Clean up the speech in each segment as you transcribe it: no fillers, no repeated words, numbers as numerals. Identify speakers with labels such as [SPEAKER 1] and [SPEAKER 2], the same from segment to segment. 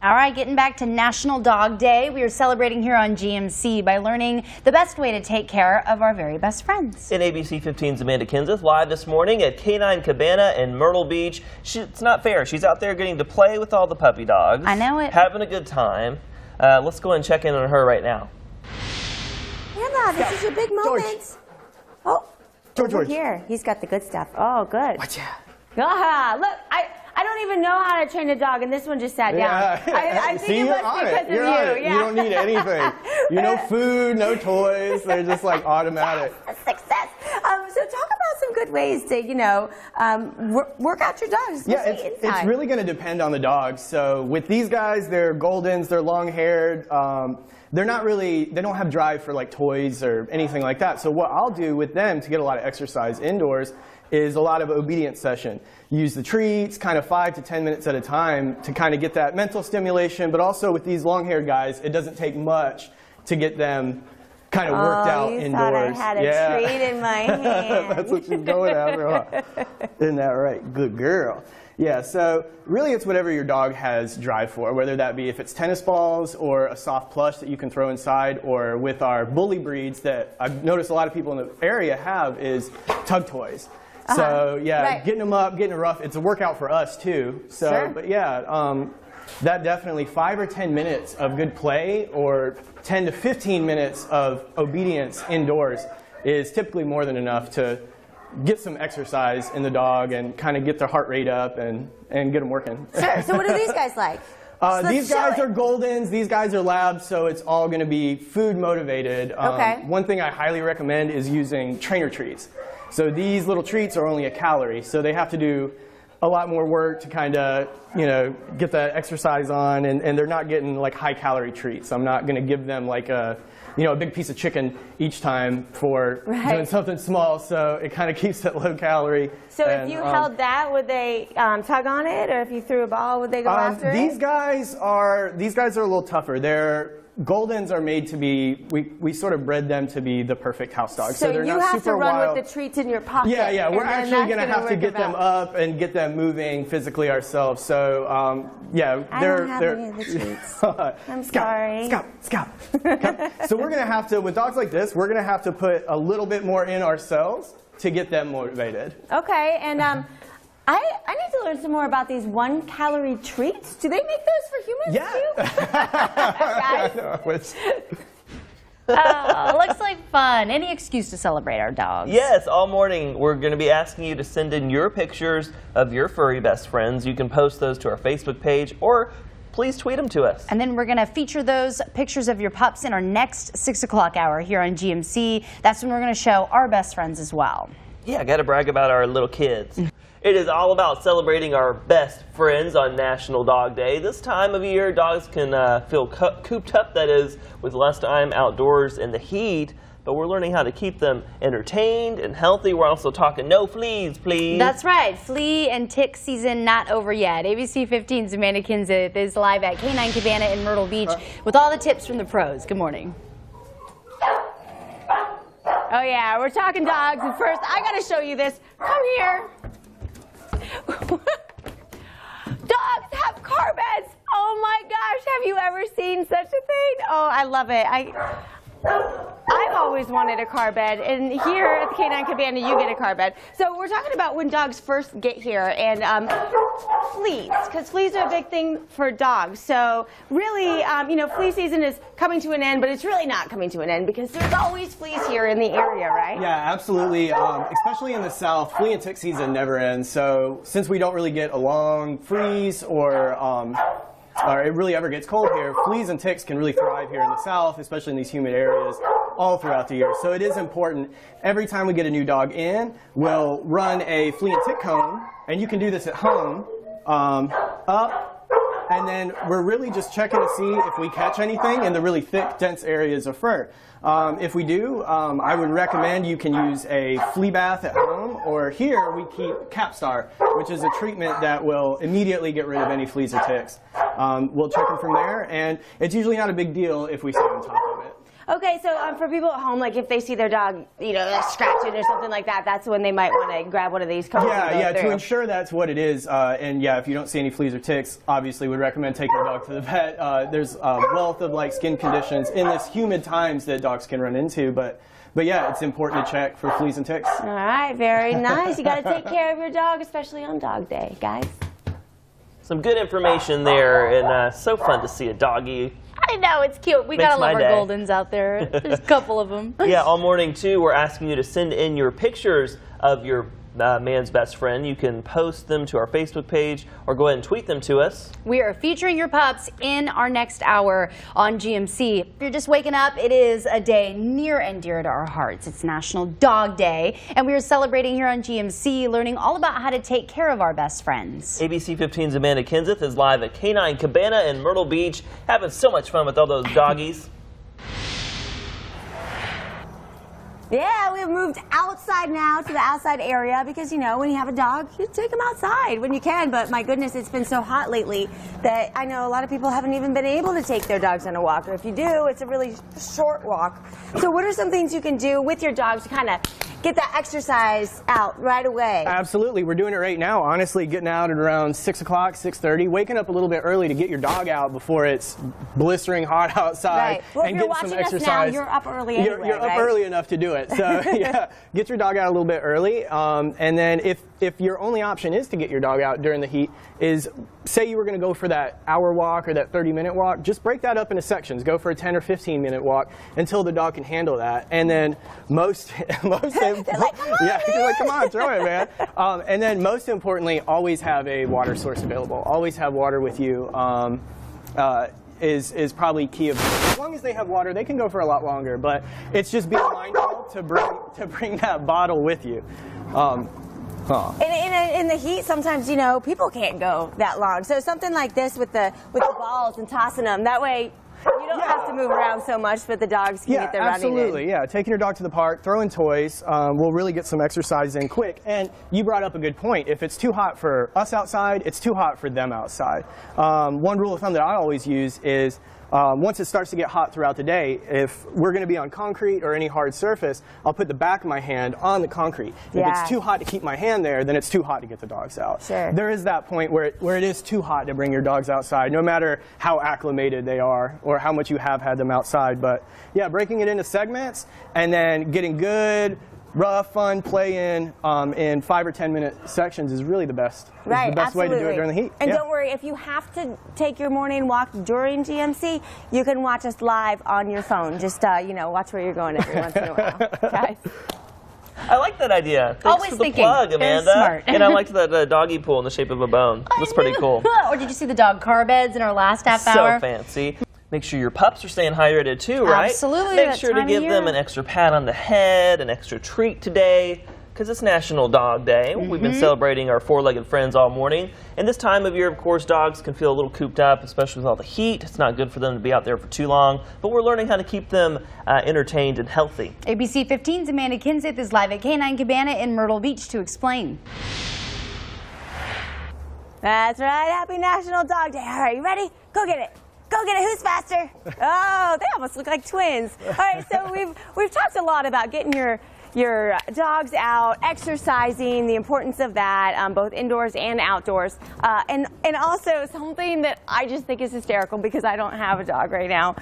[SPEAKER 1] All right, getting back to National Dog Day, we are celebrating here on GMC by learning the best way to take care of our very best friends.
[SPEAKER 2] In ABC 15's Amanda Kenseth live this morning at Canine Cabana in Myrtle Beach. It's not fair. She's out there getting to play with all the puppy dogs.
[SPEAKER 1] I know it.
[SPEAKER 2] Having a good time. Let's go and check in on her right now.
[SPEAKER 3] Anna, this is your big moment.
[SPEAKER 4] George.
[SPEAKER 3] Oh,
[SPEAKER 4] George.
[SPEAKER 3] over here. He's got the good stuff. Oh, good.
[SPEAKER 4] Watch out.
[SPEAKER 3] Ah, look, I don't even know how to train a dog, and this one just sat down. I think
[SPEAKER 4] See,
[SPEAKER 3] it
[SPEAKER 4] you're
[SPEAKER 3] must
[SPEAKER 4] on
[SPEAKER 3] be
[SPEAKER 4] it.
[SPEAKER 3] because
[SPEAKER 4] You're
[SPEAKER 3] of
[SPEAKER 4] on
[SPEAKER 3] you.
[SPEAKER 4] it.
[SPEAKER 3] Yeah.
[SPEAKER 4] You don't need anything. You know, food, no toys. They're just like automatic.
[SPEAKER 3] Success. So talk about some good ways to, you know, work out your dogs.
[SPEAKER 4] Yeah, it's really going to depend on the dog. So with these guys, they're Goldens, they're long-haired. They don't have drive for like toys or anything like that. So what I'll do with them to get a lot of exercise indoors is a lot of obedience session. Use the treats, kind of 5 to 10 minutes at a time to kind of get that mental stimulation. But also with these long-haired guys, it doesn't take much to get them kind of worked out
[SPEAKER 3] you
[SPEAKER 4] indoors.
[SPEAKER 3] Thought I had a treat in my hand.
[SPEAKER 4] That's what she's going after, huh? Isn't that right? Good girl. Yeah, so really it's whatever your dog has drive for, whether that be if it's tennis balls or a soft plush that you can throw inside, or with our bully breeds that I've noticed a lot of people in the area have is tug toys. So yeah,
[SPEAKER 3] right.
[SPEAKER 4] Getting them up, getting it rough, it's a workout for us too. So,
[SPEAKER 3] sure.
[SPEAKER 4] But yeah, that definitely 5 or 10 minutes of good play or 10 to 15 minutes of obedience indoors is typically more than enough to get some exercise in the dog and kind of get their heart rate up and get them working.
[SPEAKER 3] Sure. So what do these guys like?
[SPEAKER 4] These guys are Goldens, these guys are Labs, so it's all going to be food motivated.
[SPEAKER 3] Okay.
[SPEAKER 4] One thing I highly recommend is using trainer treats. So these little treats are only a calorie, so they have to do a lot more work to kind of, you know, get that exercise on, and they're not getting like high calorie treats. I'm not going to give them like a, you know, a big piece of chicken each time for doing something small, so it kind of keeps it low calorie.
[SPEAKER 3] So if you held that, would they tug on it, or if you threw a ball, would they go after
[SPEAKER 4] these
[SPEAKER 3] it?
[SPEAKER 4] Guys are a little tougher. Goldens are made to be, we sort of bred them to be the perfect house dog.
[SPEAKER 3] So
[SPEAKER 4] they're
[SPEAKER 3] you
[SPEAKER 4] not
[SPEAKER 3] have
[SPEAKER 4] super
[SPEAKER 3] to run
[SPEAKER 4] wild.
[SPEAKER 3] with the treats in your pocket.
[SPEAKER 4] Yeah, we're actually going to have to get them up and get them moving physically ourselves. So yeah,
[SPEAKER 3] I don't have any of the treats. I'm sorry.
[SPEAKER 4] Scout. So we're going to have to, with dogs like this, we're going to have to put a little bit more in ourselves to get them motivated.
[SPEAKER 3] Okay, and I need to learn some more about these 1-calorie treats. Do they make those for humans too?
[SPEAKER 1] Guys? Looks like fun. Any excuse to celebrate our dogs.
[SPEAKER 2] Yes, all morning we're going to be asking you to send in your pictures of your furry best friends. You can post those to our Facebook page or please tweet them to us.
[SPEAKER 1] And then we're going to feature those pictures of your pups in our next 6 o'clock hour here on GMC. That's when we're going to show our best friends as well.
[SPEAKER 2] Yeah, got to brag about our little kids. It is all about celebrating our best friends on National Dog Day. This time of year, dogs can feel cooped up, that is, with less time outdoors in the heat. But we're learning how to keep them entertained and healthy. We're also talking no fleas, please.
[SPEAKER 1] That's right. Flea and tick season not over yet. ABC 15's Amanda Kenseth is live at Canine Cabana in Myrtle Beach with all the tips from the pros. Good morning.
[SPEAKER 3] Oh yeah, we're talking dogs, and first I gotta show you this. Come here. Dogs have car beds. Oh my gosh, have you ever seen such a thing? Oh, I love it. I've always wanted a car bed, and here at the Canine Cabana, you get a car bed. So we're talking about when dogs first get here, and fleas, because fleas are a big thing for dogs. So really, you know, flea season is coming to an end, but it's really not coming to an end because there's always fleas here in the area, right?
[SPEAKER 4] Yeah, absolutely. Especially in the South, flea and tick season never ends. So since we don't really get a long freeze or it really ever gets cold here, fleas and ticks can really thrive here in the South, especially in these humid areas, all throughout the year. So it is important, every time we get a new dog in, we'll run a flea and tick comb, and you can do this at home, up, and then we're really just checking to see if we catch anything in the really thick, dense areas of fur. If we do, I would recommend you can use a flea bath at home, or here we keep Capstar, which is a treatment that will immediately get rid of any fleas or ticks. We'll check them from there, and it's usually not a big deal if we stay on top of it.
[SPEAKER 3] Okay, so for people at home, like if they see their dog, you know, like scratching or something like that, that's when they might want to grab one of these cones.
[SPEAKER 4] Yeah, to ensure that's what it is. And yeah, if you don't see any fleas or ticks, obviously would recommend taking the dog to the vet. There's a wealth of like skin conditions in this humid times that dogs can run into, but yeah, it's important to check for fleas and ticks.
[SPEAKER 3] All right, very nice. You got to take care of your dog, especially on dog day, guys.
[SPEAKER 2] Some good information there, and so fun to see a doggy.
[SPEAKER 1] I know, it's cute. We gotta love our Goldens out there. There's a couple of them.
[SPEAKER 2] Yeah, all morning too, we're asking you to send in your pictures of your man's best friend. You can post them to our Facebook page or go ahead and tweet them to us.
[SPEAKER 1] We are featuring your pups in our next hour on GMC. If you're just waking up, it is a day near and dear to our hearts. It's National Dog Day, and we are celebrating here on GMC, learning all about how to take care of our best friends.
[SPEAKER 2] ABC 15's Amanda Kenseth is live at Canine Cabana in Myrtle Beach, having so much fun with all those doggies.
[SPEAKER 3] Yeah, we've moved outside now to the outside area because, you know, when you have a dog, you take them outside when you can. But my goodness, it's been so hot lately that I know a lot of people haven't even been able to take their dogs on a walk. Or if you do, it's a really short walk. So what are some things you can do with your dog to kind of get that exercise out right away?
[SPEAKER 4] Absolutely. We're doing it right now. Honestly, getting out at around 6 o'clock, 6:30, waking up a little bit early to get your dog out before it's blistering hot outside.
[SPEAKER 3] Right. Well,
[SPEAKER 4] and
[SPEAKER 3] if you're
[SPEAKER 4] get some
[SPEAKER 3] watching us
[SPEAKER 4] exercise.
[SPEAKER 3] now, you're up early anyway,
[SPEAKER 4] You're up early enough to do it. So yeah, get your dog out a little bit early. And then if your only option is to get your dog out during the heat, is say you were going to go for that hour walk or that 30-minute walk, just break that up into sections. Go for a 10 or 15-minute walk until the dog can handle that. And then most
[SPEAKER 3] They're like,
[SPEAKER 4] yeah, you're like, come on, throw it, man. And then most importantly, always have a water source available. Always have water with you. Is probably key. As long as they have water, they can go for a lot longer. But it's just being mindful to bring that bottle with you.
[SPEAKER 3] In the heat, sometimes, you know, people can't go that long. So something like this with the balls and tossing them, that way you don't have to move around so much, but the dogs can get their running in.
[SPEAKER 4] Absolutely, yeah. Taking your dog to the park, throwing toys, will really get some exercise in quick. And you brought up a good point. If it's too hot for us outside, it's too hot for them outside. One rule of thumb that I always use is once it starts to get hot throughout the day, if we're going to be on concrete or any hard surface, I'll put the back of my hand on the concrete. If it's too hot to keep my hand there, then it's too hot to get the dogs out.
[SPEAKER 3] Sure.
[SPEAKER 4] There is that point where it is too hot to bring your dogs outside, no matter how acclimated they are or how much you have had them outside. But yeah, breaking it into segments and then getting good, rough, fun play in 5 or 10 minute sections is really the best.
[SPEAKER 3] Right,
[SPEAKER 4] the best way to do it during the heat.
[SPEAKER 3] And don't worry, if you have to take your morning walk during GMC, you can watch us live on your phone. Just you know, watch where you're going every once in a while, guys.
[SPEAKER 2] I like that idea. Thanks
[SPEAKER 1] Always
[SPEAKER 2] for the
[SPEAKER 1] thinking.
[SPEAKER 2] plug, Amanda.
[SPEAKER 1] Smart.
[SPEAKER 2] And I liked that doggy pool in the shape of a bone. That's pretty cool.
[SPEAKER 1] Or did you see the dog car beds in our last half hour?
[SPEAKER 2] So fancy. Make sure your pups are staying hydrated too, right?
[SPEAKER 1] Absolutely.
[SPEAKER 2] Make sure to give them an extra pat on the head, an extra treat today, because it's National Dog Day. We've been celebrating our four-legged friends all morning. And this time of year, of course, dogs can feel a little cooped up, especially with all the heat. It's not good for them to be out there for too long. But we're learning how to keep them entertained and healthy.
[SPEAKER 1] ABC 15's Amanda Kenseth is live at Canine Cabana in Myrtle Beach to explain.
[SPEAKER 3] That's right. Happy National Dog Day. All right, you ready? Go get it. Go get it. Who's faster? Oh, they almost look like twins. All right, so we've talked a lot about getting your dogs out, exercising, the importance of that, both indoors and outdoors, and also something that I just think is hysterical because I don't have a dog right now.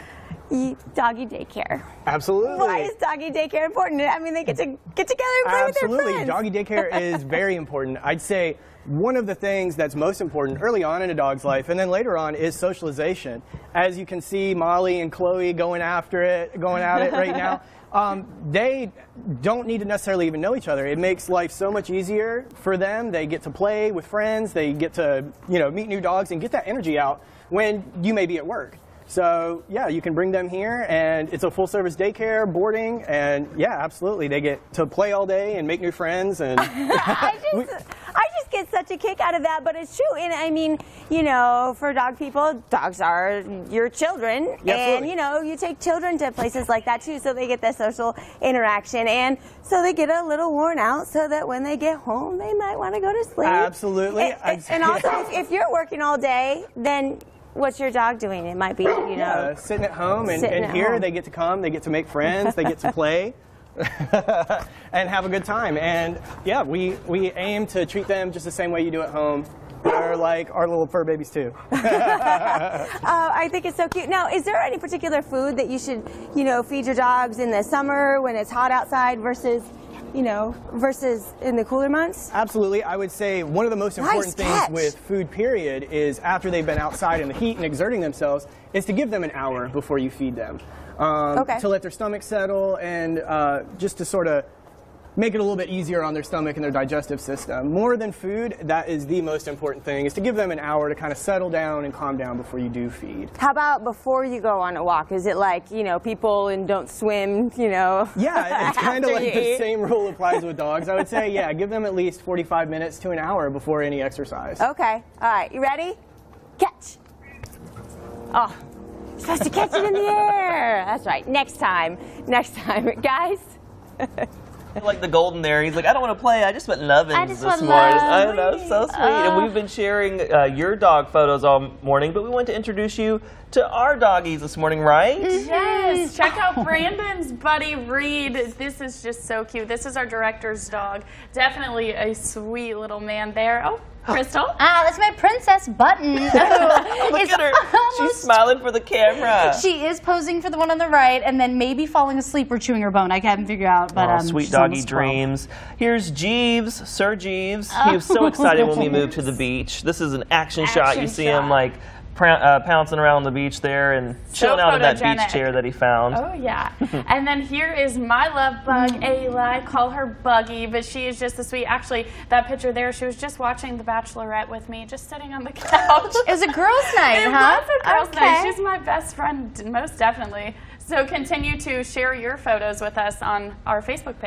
[SPEAKER 3] Doggy daycare.
[SPEAKER 4] Absolutely.
[SPEAKER 3] Why is doggy daycare important? I mean, they get together and play with their friends.
[SPEAKER 4] Doggy daycare is very important. I'd say one of the things that's most important early on in a dog's life and then later on is socialization. As you can see, Molly and Chloe going at it right now. They don't need to necessarily even know each other. It makes life so much easier for them. They get to play with friends. They get to, you know, meet new dogs and get that energy out when you may be at work. So yeah, you can bring them here, and it's a full-service daycare, boarding, and yeah, absolutely, they get to play all day and make new friends. And
[SPEAKER 3] I just get such a kick out of that, but it's true. And I mean, you know, for dog people, dogs are your children, and you know, you take children to places like that too, so they get that social interaction, and so they get a little worn out, so that when they get home, they might want to go to sleep.
[SPEAKER 4] Absolutely.
[SPEAKER 3] And also, if you're working all day, then what's your dog doing? It might be, you know,
[SPEAKER 4] sitting at home, and
[SPEAKER 3] sitting at
[SPEAKER 4] here
[SPEAKER 3] home.
[SPEAKER 4] they get to come, they get to make friends, they get to play. And have a good time. And yeah, we aim to treat them just the same way you do at home. They're like our little fur babies too.
[SPEAKER 3] I think it's so cute. Now, is there any particular food that you should, you know, feed your dogs in the summer when it's hot outside versus, you know, versus in the cooler months?
[SPEAKER 4] Absolutely. I would say one of the most important things with food, period, is after they've been outside in the heat and exerting themselves, is to give them an hour before you feed them. To let their stomach settle and just to sort of make it a little bit easier on their stomach and their digestive system. More than food, that is the most important thing, is to give them an hour to kind of settle down and calm down before you do feed.
[SPEAKER 3] How about before you go on a walk? Is it like, you know, people and don't swim, you know?
[SPEAKER 4] Yeah, it's kind of like the same rule applies with dogs. I would say, yeah, give them at least 45 minutes to an hour before any exercise.
[SPEAKER 3] Okay. All right. You ready? Catch. Oh, you're supposed to catch it in the air. That's right. Next time. Next time. Guys.
[SPEAKER 2] Like the golden there, he's like, I don't want to play, I just want lovins this morning.
[SPEAKER 1] love.
[SPEAKER 2] I know, so sweet. And we've been sharing your dog photos all morning, but we want to introduce you to our doggies this morning, right?
[SPEAKER 5] Yes, check out Brandon's buddy Reed. This is just so cute. This is our director's dog. Definitely a sweet little man there. Oh, Crystal.
[SPEAKER 1] Ah, that's my princess Button. Oh,
[SPEAKER 2] Look at her. She's smiling for the camera.
[SPEAKER 1] She is posing for the one on the right, and then maybe falling asleep or chewing her bone. I haven't figured out, but
[SPEAKER 2] sweet
[SPEAKER 1] she's
[SPEAKER 2] doggy
[SPEAKER 1] almost 12.
[SPEAKER 2] dreams. Here's Jeeves, Sir Jeeves. He was so excited when we moved to the beach. This is an action shot. You see him like pouncing around the beach there and chilling out in that beach chair that he found.
[SPEAKER 5] Oh, yeah. And then here is my love bug, Ayla. I call her Buggy, but she is just so sweet. Actually, that picture there, she was just watching The Bachelorette with me, just sitting on the couch.
[SPEAKER 1] It was a girls' night, huh?
[SPEAKER 5] It was a girls' night. She's my best friend, most definitely. So continue to share your photos with us on our Facebook page.